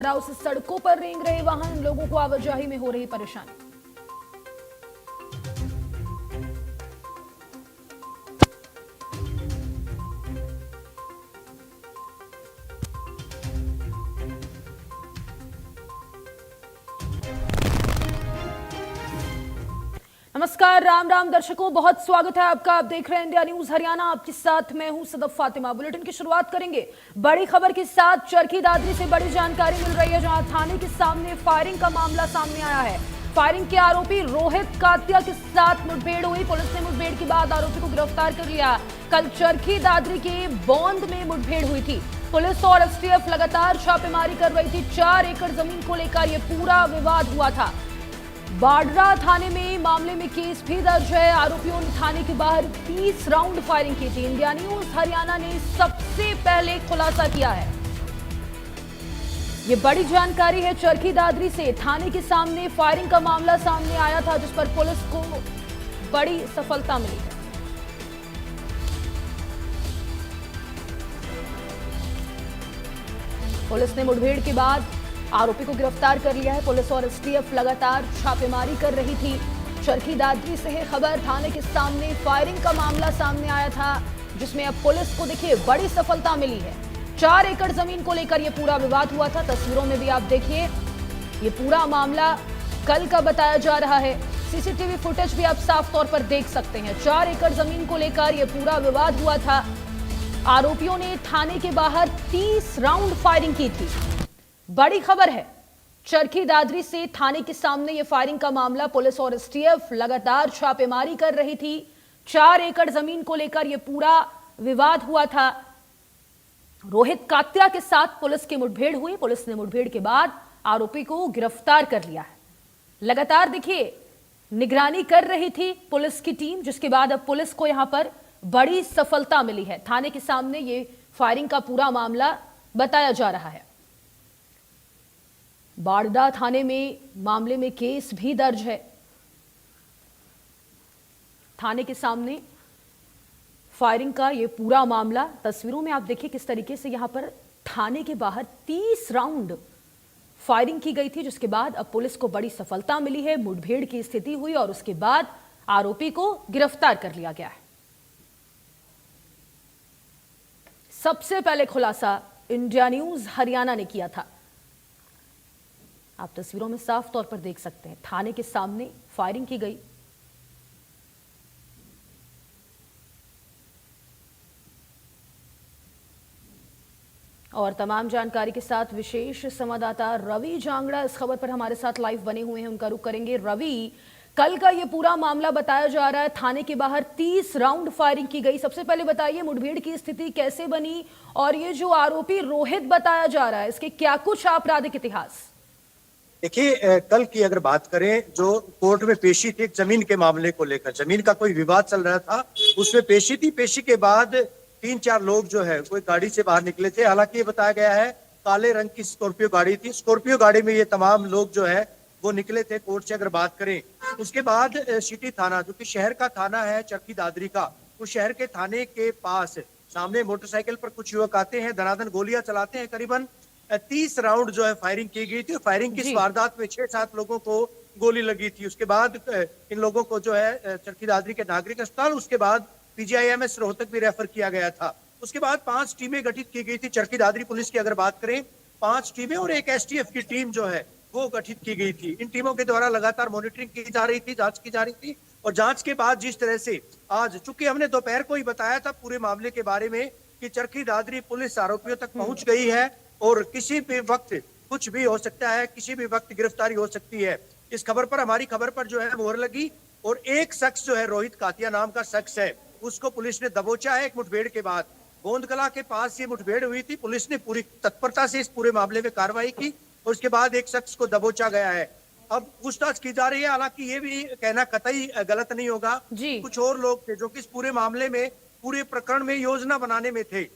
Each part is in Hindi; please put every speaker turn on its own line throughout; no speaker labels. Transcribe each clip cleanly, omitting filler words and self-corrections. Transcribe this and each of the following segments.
से सड़कों पर रेंग रहे वाहन, लोगों को आवाजाही में हो रही परेशानी। नमस्कार, राम राम दर्शकों, बहुत स्वागत है आपका। आप देख रहे हैं इंडिया न्यूज हरियाणा। आपके साथ मैं हूं सदफ फातिमा। बुलेटिन की शुरुआत करेंगे बड़ी खबर के साथ। चरखी दादरी से बड़ी जानकारी मिल रही है, जहां थाने के सामने फायरिंग का मामला सामने आया है। फायरिंग के आरोपी रोहित कातिया के साथ मुठभेड़ हुई। पुलिस ने मुठभेड़ के बाद आरोपी को गिरफ्तार कर लिया। कल चरखी दादरी के बौंद में मुठभेड़ हुई थी। पुलिस और एसटीएफ लगातार छापेमारी कर रही थी। 4 एकड़ जमीन को लेकर यह पूरा विवाद हुआ था। बाडरा थाने में मामले में केस भी दर्ज है। आरोपियों ने थाने के बाहर 30 राउंड फायरिंग की थी। इंडिया न्यूज हरियाणा ने सबसे पहले खुलासा किया है। ये बड़ी जानकारी है। चरखी दादरी से थाने के सामने फायरिंग का मामला सामने आया था, जिस पर पुलिस को बड़ी सफलता मिली है। पुलिस ने मुठभेड़ के बाद आरोपी को गिरफ्तार कर लिया है। पुलिस और एसटीएफ लगातार छापेमारी कर रही थी। चरखी दादरी से है खबर। थाने के सामने फायरिंग का मामला सामने आया था, जिसमें अब पुलिस को देखिए बड़ी सफलता मिली है। 4 एकड़ जमीन को लेकर यह पूरा विवाद हुआ था। तस्वीरों में भी आप देखिए, ये पूरा मामला कल का बताया जा रहा है। सीसीटीवी फुटेज भी आप साफ तौर पर देख सकते हैं। 4 एकड़ जमीन को लेकर यह पूरा विवाद हुआ था। आरोपियों ने थाने के बाहर 30 राउंड फायरिंग की थी। बड़ी खबर है। चरखी दादरी से थाने के सामने यह फायरिंग का मामला। पुलिस और एसटीएफ लगातार छापेमारी कर रही थी। 4 एकड़ जमीन को लेकर यह पूरा विवाद हुआ था। रोहित कात्या के साथ पुलिस की मुठभेड़ हुई। पुलिस ने मुठभेड़ के बाद आरोपी को गिरफ्तार कर लिया है। लगातार देखिए निगरानी कर रही थी पुलिस की टीम, जिसके बाद अब पुलिस को यहां पर बड़ी सफलता मिली है। थाने के सामने यह फायरिंग का पूरा मामला बताया जा रहा है। बाडरा थाने में मामले में केस भी दर्ज है। थाने के सामने फायरिंग का यह पूरा मामला। तस्वीरों में आप देखिए किस तरीके से यहां पर थाने के बाहर 30 राउंड फायरिंग की गई थी, जिसके बाद अब पुलिस को बड़ी सफलता मिली है। मुठभेड़ की स्थिति हुई और उसके बाद आरोपी को गिरफ्तार कर लिया गया है। सबसे पहले खुलासा इंडिया न्यूज हरियाणा ने किया था। आप तस्वीरों में साफ तौर पर देख सकते हैं, थाने के सामने फायरिंग की गई। और तमाम जानकारी के साथ विशेष संवाददाता रवि जांगड़ा इस खबर पर हमारे साथ लाइव बने हुए हैं। उनका रुख करेंगे। रवि, कल का ये पूरा मामला बताया जा रहा है। थाने के बाहर 30 राउंड फायरिंग की गई। सबसे पहले बताइए मुठभेड़ की स्थिति कैसे बनी, और ये जो आरोपी रोहित बताया जा रहा है, इसके क्या कुछ आपराधिक इतिहास?
देखिए, कल की अगर बात करें, जो कोर्ट में पेशी थी एक जमीन के मामले को लेकर, जमीन का कोई विवाद चल रहा था, उसमें पेशी थी। पेशी के बाद 3-4 लोग जो है कोई गाड़ी से बाहर निकले थे। हालांकि ये बताया गया है काले रंग की स्कॉर्पियो गाड़ी थी। स्कॉर्पियो गाड़ी में ये तमाम लोग जो है वो निकले थे। कोर्ट से अगर बात करें, उसके बाद सिटी थाना, जो कि शहर का थाना है चरखी दादरी का, उस शहर के थाने के पास सामने मोटरसाइकिल पर कुछ युवक आते हैं, धनाधन गोलियां चलाते हैं। करीबन 30 राउंड जो है फायरिंग की गई थी। फायरिंग की वारदात में 6-7 लोगों को गोली लगी थी। उसके बाद इन लोगों को जो है चरखी दादरी के नागरिक अस्पताल, उसके बाद पीजीआईएमएस रोहतक भी रेफर किया गया था। उसके बाद 5 टीमें गठित की गई थी। चरखी दादरी पुलिस की अगर बात करें, 5 टीमें और एक एसटीएफ की टीम जो है वो गठित की गई थी। इन टीमों के द्वारा लगातार मॉनिटरिंग की जा रही थी, जांच की जा रही थी। और जांच के बाद जिस तरह से आज, चूंकि हमने दोपहर को ही बताया था पूरे मामले के बारे में कि चरखी दादरी पुलिस आरोपियों तक पहुंच गई है और किसी भी वक्त कुछ भी हो सकता है, किसी भी वक्त गिरफ्तारी हो सकती है। इस खबर पर, हमारी खबर पर जो है मोहर लगी। और एक शख्स जो है रोहित कातिया नाम का शख्स है, उसको पुलिस ने दबोचा है। एक मुठभेड़ के बाद गोंदकला के पास ये मुठभेड़ हुई थी। पुलिस ने पूरी तत्परता से इस पूरे मामले में कार्रवाई की और उसके बाद एक शख्स को दबोचा गया है। अब पूछताछ की जा रही है। हालांकि ये भी कहना कतई गलत नहीं होगा, कुछ और लोग थे जो कि इस पूरे मामले में, पूरे प्रकरण में योजना बनाने में थे।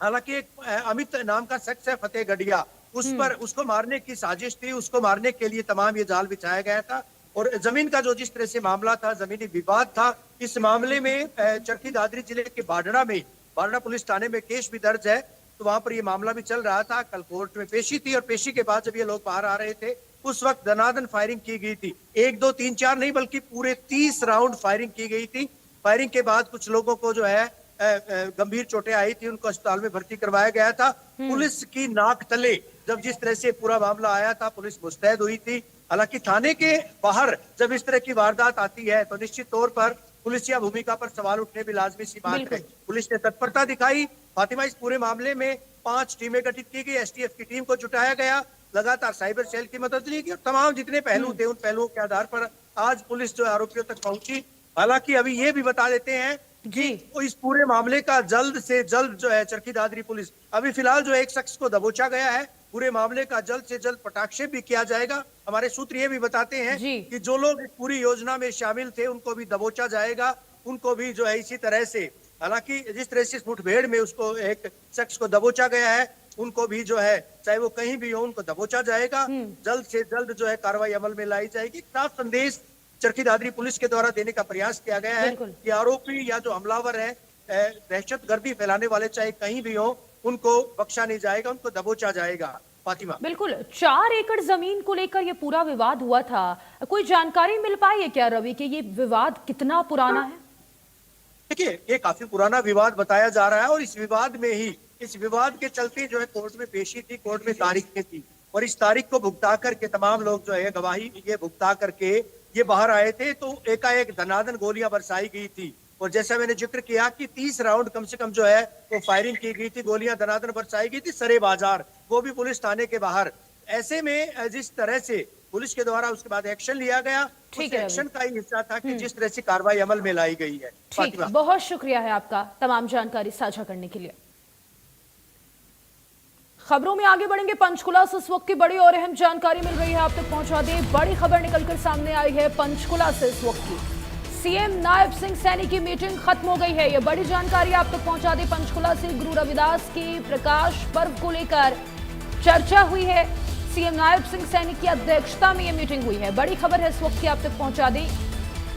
हालांकि एक अमित नाम का शख्स है फतेहगढ़िया, उस पर, उसको मारने की साजिश थी। उसको मारने के लिए तमाम ये जाल बिछाया गया था। और जमीन का जो जिस तरह से मामला था, जमीनी विवाद था, इस मामले में चरखी दादरी जिले के बाडरा में, बाडरा पुलिस थाने में केस भी दर्ज है। तो वहां पर ये मामला भी चल रहा था। कल कोर्ट में पेशी थी और पेशी के बाद जब ये लोग बाहर आ रहे थे उस वक्त दनादन फायरिंग की गई थी। 1 2 3 4 नहीं बल्कि पूरे 30 राउंड फायरिंग की गई थी। फायरिंग के बाद कुछ लोगों को जो है गंभीर चोटें आई थी, उनको अस्पताल में भर्ती करवाया गया था। पुलिस की नाक तले जब जिस तरह से पूरा मामला आया था पुलिस मुस्तैद हुई थी। हालांकि थाने के बाहर जब इस तरह की वारदात आती है तो निश्चित तौर पर पुलिसिया भूमिका पर सवाल उठने भी लाजमी सी बात है। पुलिस ने तत्परता दिखाई। फातिमा, इस पूरे मामले में 5 टीमें गठित की गई, एसटीएफ की टीम को जुटाया गया, लगातार साइबर सेल की मदद ली गई और तमाम जितने पहलू थे उन पहलुओं के आधार पर आज पुलिस जो आरोपियों तक पहुंची। हालांकि अभी ये भी बता देते हैं कि इस पूरे मामले का जल्द से जल्द जो है चरखी दादरी पुलिस अभी फिलहाल जो एक शख्स को दबोचा गया है, पूरे मामले का जल्द से जल्द पटाक्षेप भी किया जाएगा। हमारे सूत्र ये भी बताते हैं कि जो लोग इस पूरी योजना में शामिल थे उनको भी दबोचा जाएगा, उनको भी जो है इसी तरह से, हालांकि जिस तरह से इस मुठभेड़ में उसको एक शख्स को दबोचा गया है उनको भी जो है चाहे वो कहीं भी हो उनको दबोचा जाएगा। जल्द से जल्द जो है कार्रवाई अमल में लाई जाएगी। साफ संदेश चरखी दादरी पुलिस के द्वारा देने का प्रयास किया गया है कि आरोपी या जो हमलावर है दहशतगर्दी फैलाने वाले चाहे कहीं भी हो उनको बख्शा नहीं जाएगा, उनको दबोचा जाएगा। फातिमा,
बिल्कुल 4 एकड़ जमीन को लेकर ये पूरा विवाद हुआ था, कोई जानकारी मिल पाई है क्या रवि कि ये विवाद कितना पुराना है?
देखिए, ये काफी पुराना विवाद बताया जा रहा है और इस विवाद के चलते जो है कोर्ट में पेशी थी, कोर्ट में तारीखें थी और इस तारीख को भुगता करके तमाम लोग जो है गवाही ये भुगता करके ये बाहर आए थे तो एकाएक धनाधन गोलियां बरसाई गई थी और जैसा मैंने जिक्र किया कि 30 राउंड कम से कम जो है वो फायरिंग की गई थी, गोलियां धनाधन बरसाई गई थी सरे बाजार, वो भी पुलिस थाने के बाहर। ऐसे में जिस तरह से पुलिस के द्वारा उसके बाद एक्शन लिया गया, उस एक्शन का ही हिस्सा था कि जिस तरह से कार्रवाई अमल में लाई गई है।
ठीक, बहुत शुक्रिया है आपका तमाम जानकारी साझा करने के लिए। खबरों में आगे बढ़ेंगे। पंचकुला से इस वक्त की बड़ी और अहम जानकारी मिल रही है, आप तक पहुंचा दें। बड़ी खबर निकलकर सामने आई है पंचकुला से इस वक्त की। सीएम नायब सिंह सैनी की मीटिंग खत्म हो गई है, यह बड़ी जानकारी आप तक पहुंचा दें। पंचकुला से गुरु रविदास की प्रकाश पर्व को लेकर चर्चा हुई है। सीएम नायब सिंह सैनी की अध्यक्षता में यह मीटिंग हुई है। बड़ी खबर है इस वक्त की, आप तक पहुंचा दें।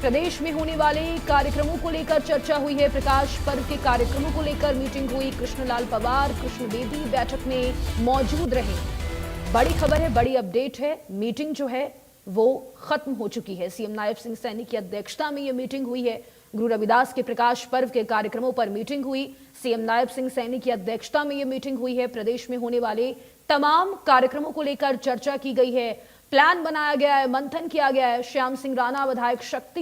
प्रदेश में होने वाले कार्यक्रमों को लेकर चर्चा हुई है। प्रकाश पर्व के कार्यक्रमों को लेकर मीटिंग हुई। कृष्णलाल पवार, कृष्ण बेदी बैठक में मौजूद रहे। बड़ी खबर है, बड़ी अपडेट है, मीटिंग जो है वो खत्म हो चुकी है। सीएम नायब सिंह सैनी की अध्यक्षता में यह मीटिंग हुई है। गुरु रविदास के प्रकाश पर्व के कार्यक्रमों पर मीटिंग हुई। सीएम नायब सिंह सैनी की अध्यक्षता में यह मीटिंग हुई है। प्रदेश में होने वाले तमाम कार्यक्रमों को लेकर चर्चा की गई है, प्लान बनाया गया है, मंथन किया गया है। श्याम सिंह राणा, विधायक शक्ति